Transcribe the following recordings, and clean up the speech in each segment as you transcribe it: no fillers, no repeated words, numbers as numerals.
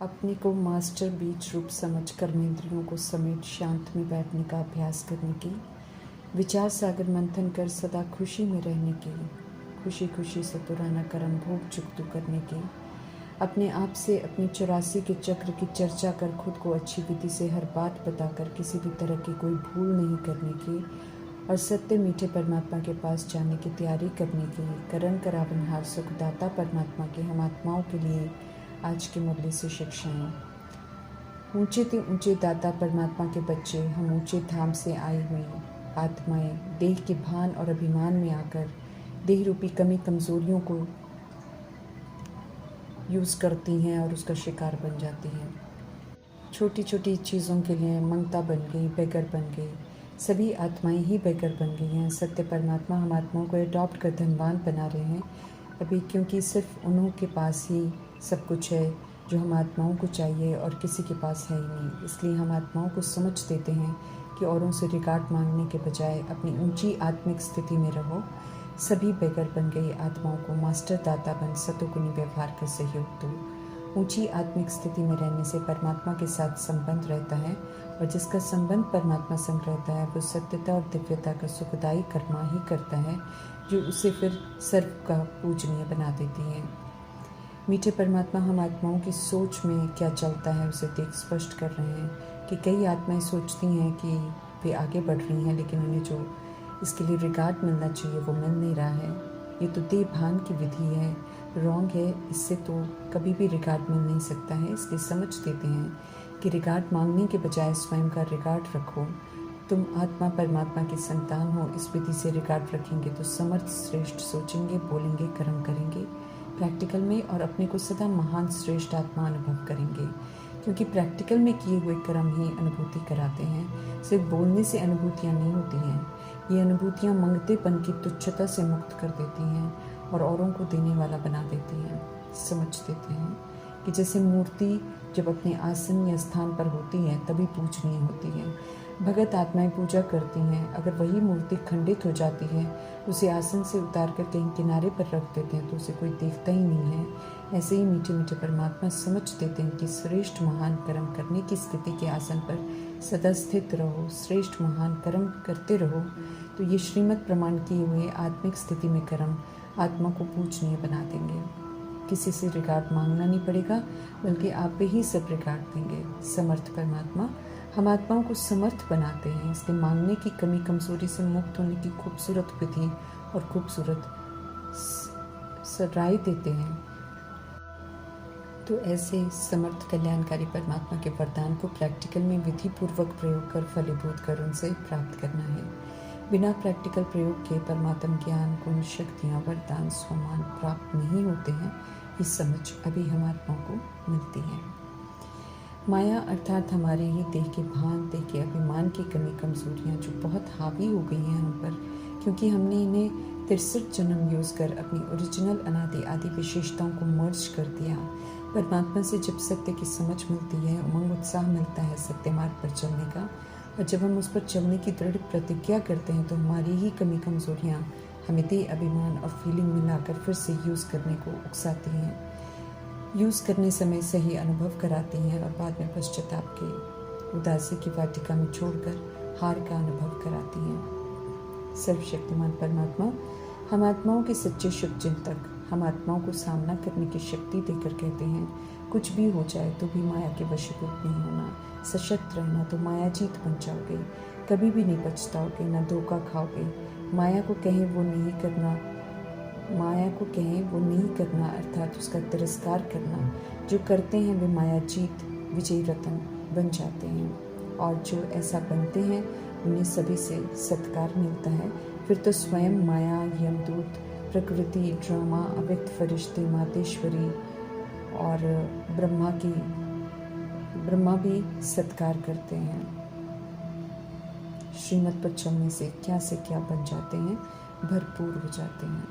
अपने को मास्टर बीज रूप समझ कर्मेंद्रियों को समेट शांत में बैठने का अभ्यास करने की, विचार सागर मंथन कर सदा खुशी में रहने की, खुशी खुशी से पुराना कर्म भोग चुकतू करने की, अपने आप से अपनी 84 के चक्र की चर्चा कर खुद को अच्छी विधि से हर बात बताकर किसी भी तरह की कोई भूल नहीं करने की और सत्य मीठे परमात्मा के पास जाने की तैयारी करने की, करण करावनहार सुखदाता परमात्मा के हम आत्माओं के लिए आज के मुरली से शिक्षाएं। ऊंचे ते ऊंचे दाता परमात्मा के बच्चे, हम ऊंचे धाम से आई हुई आत्माएं देह के भान और अभिमान में आकर देह रूपी कमी कमजोरियों को यूज़ करती हैं और उसका शिकार बन जाती हैं। छोटी छोटी चीज़ों के लिए मंगता बन गई, बेगर बन गई। सभी आत्माएं ही बेगर बन गई हैं। सत्य परमात्मा हम आत्माओं को अडॉप्ट कर धनवान बना रहे हैं अभी, क्योंकि सिर्फ उन्हों के पास ही सब कुछ है जो हम आत्माओं को चाहिए और किसी के पास है ही नहीं। इसलिए हम आत्माओं को समझ देते हैं कि औरों से रिगार्ड मांगने के बजाय अपनी ऊंची आत्मिक स्थिति में रहो। सभी बेगर बन गई आत्माओं को मास्टर दाता बन सतोगुणी व्यवहार का सहयोग दो। ऊंची आत्मिक स्थिति में रहने से परमात्मा के साथ संबंध रहता है और जिसका संबंध परमात्मा संग रहता है वो सत्यता और दिव्यता का सुखदायी कर्मा ही करता है, जो उसे फिर सर्व का पूजनीय बना देती है। मीठे परमात्मा हम आत्माओं की सोच में क्या चलता है उसे देख स्पष्ट कर रहे हैं कि कई आत्माएं सोचती हैं कि वे आगे बढ़ रही हैं, लेकिन उन्हें जो इसके लिए रिगार्ड मिलना चाहिए वो मिल नहीं रहा है। ये तो देह भान की विधि है, रॉन्ग है, इससे तो कभी भी रिगार्ड मिल नहीं सकता है। इसलिए समझ देते हैं कि रिगार्ड मांगने के बजाय स्वयं का रिगार्ड रखो। तुम आत्मा परमात्मा की संतान हो, इस विधि से रिगार्ड रखेंगे तो समर्थ श्रेष्ठ सोचेंगे, बोलेंगे, कर्म करेंगे प्रैक्टिकल में और अपने को सदा महान श्रेष्ठ आत्मा अनुभव करेंगे, क्योंकि प्रैक्टिकल में किए हुए कर्म ही अनुभूति कराते हैं। सिर्फ बोलने से अनुभूतियाँ नहीं होती हैं। ये अनुभूतियाँ मंगतेपन की तुच्छता से मुक्त कर देती हैं और औरों को देने वाला बना देती हैं। समझ देते हैं कि जैसे मूर्ति जब अपने आसन या स्थान पर होती है तभी पूजनीय होती है। भगत आत्माएं पूजा करती हैं, अगर वही मूर्ति खंडित हो जाती है, उसे आसन से उतार कर कहीं किनारे पर रख देते हैं तो उसे कोई देखता ही नहीं है। ऐसे ही मीठे मीठे परमात्मा समझ देते हैं कि श्रेष्ठ महान कर्म करने की स्थिति के आसन पर सदा स्थित रहो, श्रेष्ठ महान कर्म करते रहो, तो ये श्रीमद् प्रमाण किए हुए आत्मिक स्थिति में कर्म आत्मा को पूजनीय बना देंगे। किसी से रिगार्ड मांगना नहीं पड़ेगा, बल्कि आप पे ही सब रिगार्ड देंगे। समर्थ परमात्मा हम आत्माओं को समर्थ बनाते हैं, इसलिए मांगने की कमी कमजोरी से मुक्त होने की खूबसूरत विधि और खूबसूरत राय देते हैं। तो ऐसे समर्थ कल्याणकारी परमात्मा के वरदान को प्रैक्टिकल में विधि पूर्वक प्रयोग कर फलीभूत कर उनसे प्राप्त करना है। बिना प्रैक्टिकल प्रयोग के परमात्म ज्ञान, गुण, शक्तियाँ, वरदान, स्वमान प्राप्त नहीं होते हैं। ये समझ अभी हम आत्माओं को मिलती है। माया अर्थात हमारे ही देह के भान, देह के अभिमान की कमी कमजोरियाँ जो बहुत हावी हो गई हैं हम पर, क्योंकि हमने इन्हें 63 जन्म यूज़ कर अपनी ओरिजिनल अनादि आदि विशेषताओं को मर्ज कर दिया। परमात्मा से जब सत्य की समझ मिलती है, उमंग उत्साह मिलता है सत्य मार्ग पर चलने का, और जब हम उस पर चलने की दृढ़ प्रतिज्ञा करते हैं तो हमारी ही कमी कमजोरियाँ हमें देह अभिमान और फीलिंग मिलाकर फिर से यूज़ करने को उकसाती हैं, यूज़ करने समय सही अनुभव कराती हैं और बाद में पश्चाताप के उदासी की वाटिका में छोड़कर हार का अनुभव कराती हैं। सर्वशक्तिमान परमात्मा हम आत्माओं के सच्चे शुभ चिंतक हम आत्माओं को सामना करने की शक्ति देकर कहते हैं, कुछ भी हो जाए तो भी माया के वशीभूत नहीं होना, सशक्त रहना, तो माया जीत बन जाओगे, कभी भी नहीं पछताओगे, ना धोखा खाओगे। माया को कहें वो नहीं करना, माया को कहें वो नहीं करना अर्थात उसका तिरस्कार करना। जो करते हैं वे माया जीत विजयी रतन बन जाते हैं, और जो ऐसा बनते हैं उन्हें सभी से सत्कार मिलता है। फिर तो स्वयं माया, यमदूत, प्रकृति, ड्रामा, अव्यक्त फरिश्ते, मातेश्वरी और ब्रह्मा भी सत्कार करते हैं। श्रीमत पर चलने से क्या बन जाते हैं, भरपूर हो जाते हैं।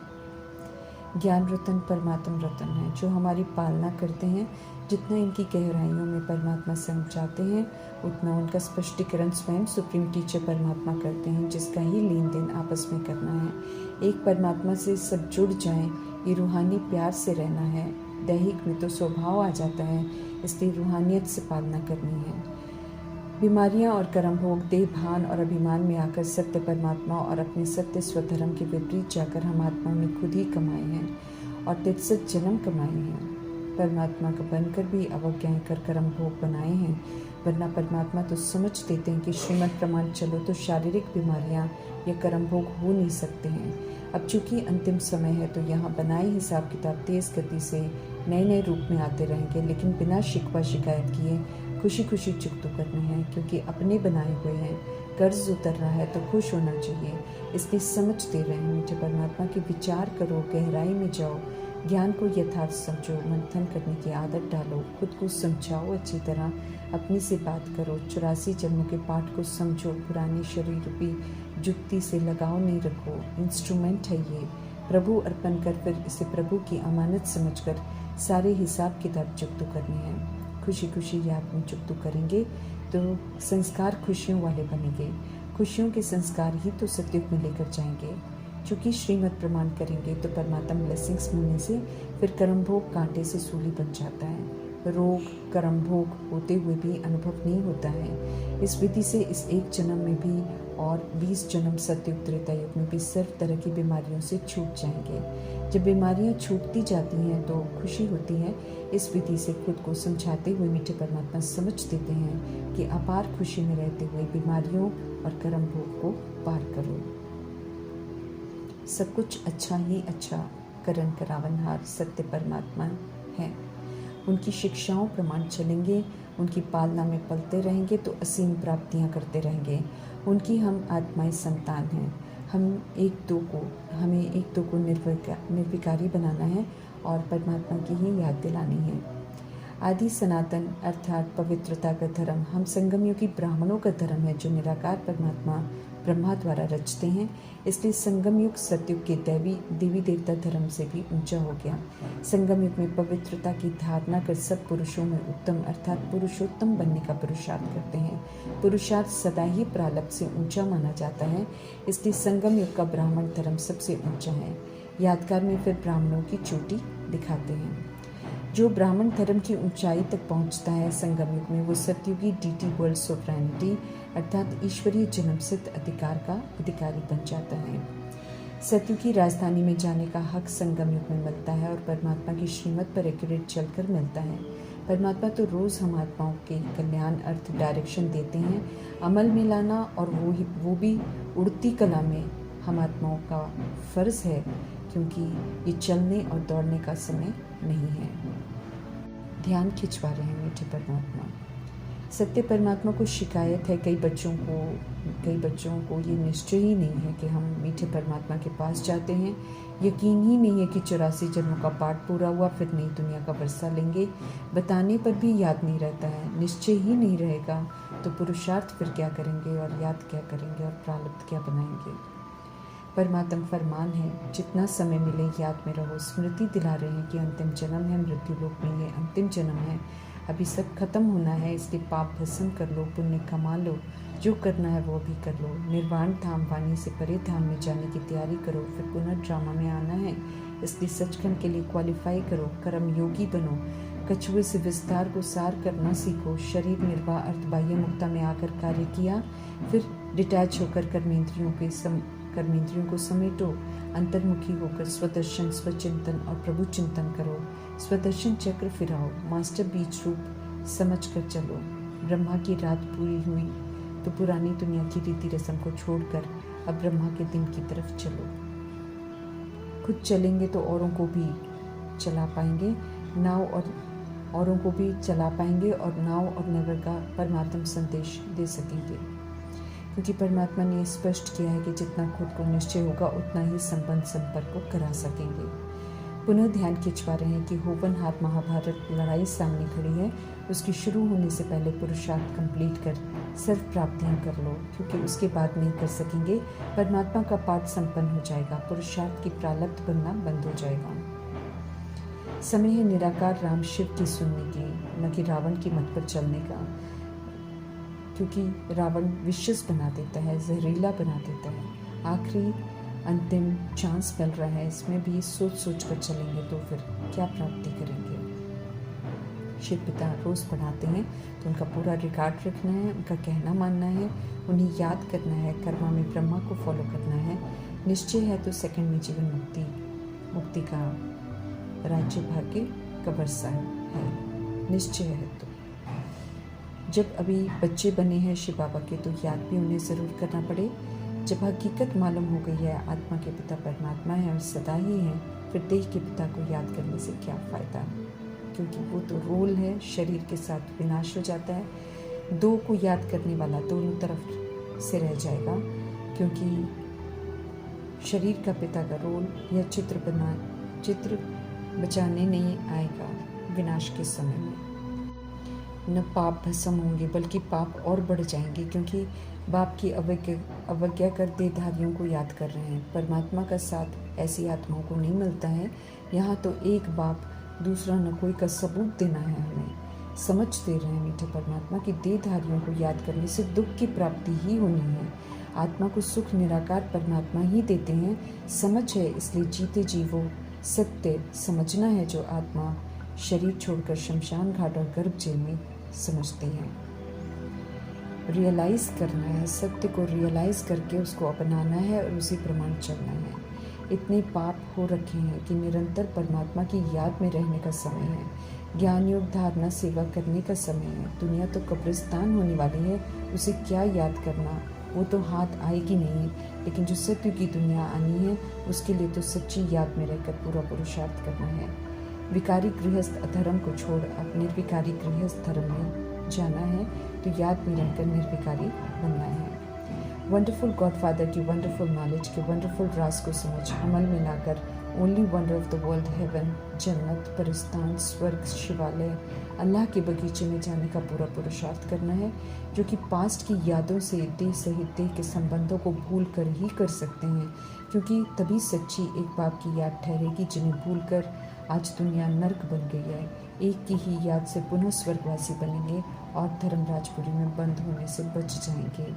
ज्ञान रतन परमात्म रतन है, जो हमारी पालना करते हैं। जितना इनकी गहराइयों में परमात्मा समझ जाते हैं, उतना उनका स्पष्टीकरण स्वयं सुप्रीम टीचर परमात्मा करते हैं, जिसका ही लेन देन आपस में करना है। एक परमात्मा से सब जुड़ जाएं, ये रूहानी प्यार से रहना है। दैहिक में तो स्वभाव आ जाता है, इसलिए रूहानियत से पालना करनी है। बीमारियां और कर्म भोग देह भान और अभिमान में आकर सत्य परमात्मा और अपने सत्य स्वधर्म के विपरीत जाकर हम आत्माओं ने खुद ही कमाए हैं और 63 जन्म कमाए हैं। परमात्मा का बनकर भी अवज्ञाएं कर कर्म भोग बनाए हैं, वरना परमात्मा तो समझ देते हैं कि श्रीमद् प्रमाण चलो तो शारीरिक बीमारियां या कर्म भोग हो नहीं सकते हैं। अब चूंकि अंतिम समय है तो यहाँ बनाए हिसाब किताब तेज गति से नए नए रूप में आते रहेंगे, लेकिन बिना शिकवा शिकायत किए खुशी खुशी चुकतू करने हैं, क्योंकि अपने बनाए हुए हैं। कर्ज उतर रहा है तो खुश होना चाहिए, इसलिए समझ दे रहे हैं मीठे परमात्मा की विचार करो, गहराई में जाओ, ज्ञान को यथार्थ समझो, मंथन करने की आदत डालो, खुद को समझाओ अच्छी तरह, अपने से बात करो, 84 जन्मों के पाठ को समझो, पुराने शरीर रूपी जुक्ति से लगाव नहीं रखो। इंस्ट्रूमेंट है ये, प्रभु अर्पण कर फिर इसे प्रभु की अमानत समझकर सारे हिसाब किताब चुकतू करने हैं। खुशी खुशी याद में चुकतू करेंगे तो संस्कार खुशियों वाले बनेंगे, खुशियों के संस्कार ही तो सतयुग में लेकर जाएंगे। चूँकि श्रीमद् प्रमाण करेंगे तो परमात्मा ब्लेसिंग्स मिलने से फिर कर्म भोग कांटे से सूली बन जाता है। रोग कर्म भोग होते हुए भी अनुभव नहीं होता है। इस विधि से इस एक जन्म में भी और 20 जन्म सतयुग त्रेता युग में भी सर्व तरह की बीमारियों से छूट जाएंगे। जब बीमारियां छूटती जाती हैं तो खुशी होती है। इस विधि से खुद को समझाते हुए मीठे परमात्मा समझ देते हैं कि अपार खुशी में रहते हुए बीमारियों और कर्म भोग को पार करो। सब कुछ अच्छा ही अच्छा करण करावनहार सत्य परमात्मा है। उनकी शिक्षाओं प्रमाण चलेंगे, उनकी पालना में पलते रहेंगे तो असीम प्राप्तियां करते रहेंगे। उनकी हम आत्माएं संतान हैं। हमें एक दो को निर्विकारी बनाना है और परमात्मा की ही याद दिलानी है। आदि सनातन अर्थात पवित्रता का धर्म हम संगमियों की ब्राह्मणों का धर्म है, जो निराकार परमात्मा ब्रह्मा द्वारा रचते हैं। इसलिए संगम युग सतयुग के देवी देवता धर्म से भी ऊंचा हो गया। संगम युग में पवित्रता की धारणा कर सब पुरुषों में उत्तम अर्थात पुरुषोत्तम बनने का पुरुषार्थ करते हैं। पुरुषार्थ सदा ही प्रारब्ध से ऊंचा माना जाता है, इसलिए संगम युग का ब्राह्मण धर्म सबसे ऊंचा है। यादगार में फिर ब्राह्मणों की चोटी दिखाते हैं। जो ब्राह्मण धर्म की ऊंचाई तक पहुंचता है संगम युग में, वो सतयुगी डीटी वर्ल्ड सोवरेनिटी अर्थात ईश्वरीय जन्म सिद्ध अधिकार का अधिकारी बन जाता है। सतयुग की राजधानी में जाने का हक संगम युग में मिलता है और परमात्मा की श्रीमत पर एक्यूरेट चलकर मिलता है। परमात्मा तो रोज़ हम आत्माओं के कल्याण अर्थ डायरेक्शन देते हैं। अमल में लाना और वो भी उड़ती कला में हम आत्माओं का फर्ज है, क्योंकि ये चलने और दौड़ने का समय नहीं है। ध्यान खिंचवा रहे हैं मीठे परमात्मा। सत्य परमात्मा को शिकायत है कई बच्चों को ये निश्चय ही नहीं है कि हम मीठे परमात्मा के पास जाते हैं। यकीन ही नहीं है कि 84 जन्मों का पाठ पूरा हुआ फिर नई दुनिया का वर्षा लेंगे। बताने पर भी याद नहीं रहता है। निश्चय ही नहीं रहेगा तो पुरुषार्थ फिर क्या करेंगे और याद क्या करेंगे और प्रारब्ध क्या बनाएंगे। परमात्मा फरमान है, जितना समय मिले याद में रहो। स्मृति दिला रहे हैं कि अंतिम जन्म है, मृत्यु लोक में ये अंतिम जन्म है। अभी सब खत्म होना है, इसलिए पाप भस्म कर लो, पुण्य कमा लो, जो करना है वो भी कर लो। निर्वाण धाम वाणी से परे धाम में जाने की तैयारी करो, फिर पुनर्ड्रामा में आना है, इसलिए सचखंड के लिए क्वालिफाई करो। कर्म योगी बनो, कछुए से विस्तार को सार करना सीखो। शरीर निर्वाह अर्थ बाह्य मुक्ता में आकर कार्य किया, फिर डिटैच होकर कर्मेंद्रियों को समेटो। अंतर्मुखी होकर स्वदर्शन स्वचिंतन और प्रभु चिंतन करो। स्वदर्शन चक्र फिराओ, मास्टर बीज रूप समझ कर चलो। ब्रह्मा की रात पूरी हुई तो पुरानी दुनिया की रीति रस्म को छोड़कर अब ब्रह्मा के दिन की तरफ चलो। खुद चलेंगे तो औरों को भी चला पाएंगे, नाव और नगर का परमात्म संदेश दे सकेंगे। क्योंकि परमात्मा ने स्पष्ट किया है कि जितना खुद को निश्चय होगा उतना ही संपर्क को करा सकेंगे। पुनः ध्यान खिंचवा रहे हैं कि होवनहार महाभारत लड़ाई सामने खड़ी है, उसकी शुरू होने से पहले पुरुषार्थ कंप्लीट कर सर्व प्राप्तियां कर लो, क्योंकि उसके बाद नहीं कर सकेंगे। परमात्मा का पाठ संपन्न हो जाएगा, पुरुषार्थ की प्रारब्ध बनना बंद हो जाएगा। समय है निराकार राम शिव की सुनने की, न कि रावण की मत पर चलने का, क्योंकि रावण विशेष बना देता है, जहरीला बना देता है। आखिरी अंतिम चांस मिल रहा है, इसमें भी सोच कर चलेंगे तो फिर क्या प्राप्ति करेंगे। शिव पिता रोज़ पढ़ाते हैं, तो उनका पूरा रिकॉर्ड रखना है, उनका कहना मानना है, उन्हें याद करना है, कर्मा में ब्रह्मा को फॉलो करना है। निश्चय है तो सेकंड में जीवन मुक्ति का राज्य भाग्य का वर्षा है। निश्चय है तो जब अभी बच्चे बने हैं शिव बाबा के, तो याद भी उन्हें ज़रूर करना पड़े। जब हकीकत मालूम हो गई है आत्मा के पिता परमात्मा है और सदा ही है, फिर देह के पिता को याद करने से क्या फ़ायदा, क्योंकि वो तो रोल है, शरीर के साथ विनाश हो जाता है। दो को याद करने वाला दोनों तरफ से रह जाएगा, क्योंकि शरीर का पिता का रोल या चित्र बचाने नहीं आएगा विनाश के समय में। न पाप भस्म होंगे बल्कि पाप और बढ़ जाएंगे, क्योंकि बाप की अवज्ञा कर देहधारियों को याद कर रहे हैं। परमात्मा का साथ ऐसी आत्माओं को नहीं मिलता है। यहाँ तो एक बाप दूसरा न कोई का सबूत देना है। हमें समझ दे रहे हैं मीठे परमात्मा की देहधारियों को याद करने से दुख की प्राप्ति ही होनी है। आत्मा को सुख निराकार परमात्मा ही देते हैं। समझ है इसलिए जीते जी वो सत्य समझना है जो आत्मा शरीर छोड़कर शमशान घाट और गर्भ जेल में समझती है। रियलाइज़ करना है, सत्य को रियलाइज़ करके उसको अपनाना है और उसी प्रमाण चलना है। इतने पाप हो रखे हैं कि निरंतर परमात्मा की याद में रहने का समय है। ज्ञान योग धारणा सेवा करने का समय है। दुनिया तो कब्रिस्तान होने वाली है, उसे क्या याद करना, वो तो हाथ आएगी नहीं। लेकिन जो सत्य की दुनिया आनी है उसके लिए तो सच्ची याद में रहकर पूरा पुरुषार्थ करना है। विकारी गृहस्थ अधर्म को छोड़ अब निर्विकारी गृहस्थ धर्म में जाना है, तो याद में रहकर निर्विकारी बनना है। वंडरफुल गॉडफादर की वंडरफुल नॉलेज के वंडरफुल राज को समझ अमल में लाकर only wonder of the world heaven, जन्नत, परिस्तान, स्वर्ग, शिवालय, अल्लाह के बगीचे में जाने का पूरा पुरुषार्थ करना है, जो कि पास्ट की यादों से देह सहित देह के संबंधों को भूल कर ही कर सकते हैं, क्योंकि तभी सच्ची एक बाप की याद ठहरेगी, जिन्हें भूल कर आज दुनिया नर्क बन गई है। एक की ही याद से पुनः स्वर्गवासी बनेंगे और धर्मराजपुरी में बंद होने से बच जाएंगे।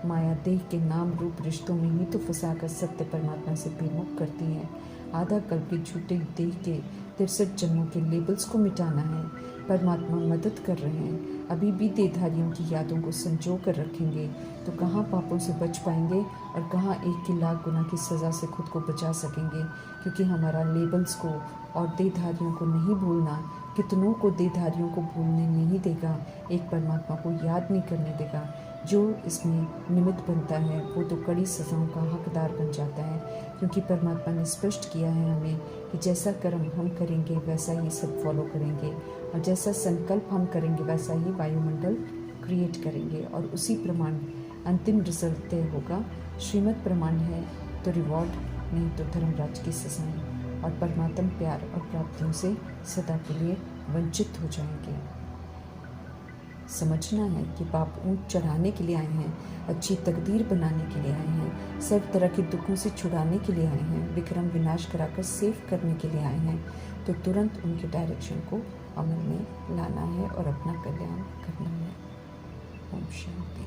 माया देह के नाम रूप रिश्तों में ही तो फंसाकर सत्य परमात्मा से बेमुख करती है। आधा कल्प के झूठे देह के 63 जन्मों के लेबल्स को मिटाना है। परमात्मा मदद कर रहे हैं। अभी भी देहधारियों की यादों को संजो कर रखेंगे तो कहाँ पापों से बच पाएंगे और कहाँ 1 की लाख गुना की सज़ा से खुद को बचा सकेंगे, क्योंकि हमारा लेबल्स को और देहधारियों को नहीं भूलना कितनों को देहधारियों को भूलने नहीं देगा, एक परमात्मा को याद नहीं करने देगा। जो इसमें निमित्त बनता है वो तो कड़ी सज़ाओं का हकदार बन जाता है, क्योंकि परमात्मा ने स्पष्ट किया है हमें कि जैसा कर्म हम करेंगे वैसा ही सब फॉलो करेंगे, और जैसा संकल्प हम करेंगे वैसा ही वायुमंडल क्रिएट करेंगे, और उसी प्रमाण अंतिम रिजल्ट तय होगा। श्रीमद् प्रमाण है तो रिवॉर्ड, नहीं तो धर्मराज की सजाएं, और परमात्म प्यार और प्राप्तियों से सदा के लिए वंचित हो जाएंगे। समझना है कि बाप ऊँट चढ़ाने के लिए आए हैं, अच्छी तकदीर बनाने के लिए आए हैं, सब तरह के दुखों से छुड़ाने के लिए आए हैं, विक्रम विनाश कराकर सेव करने के लिए आए हैं, तो तुरंत उनके डायरेक्शन को अमल में लाना है और अपना कल्याण करना है। ओम शांति।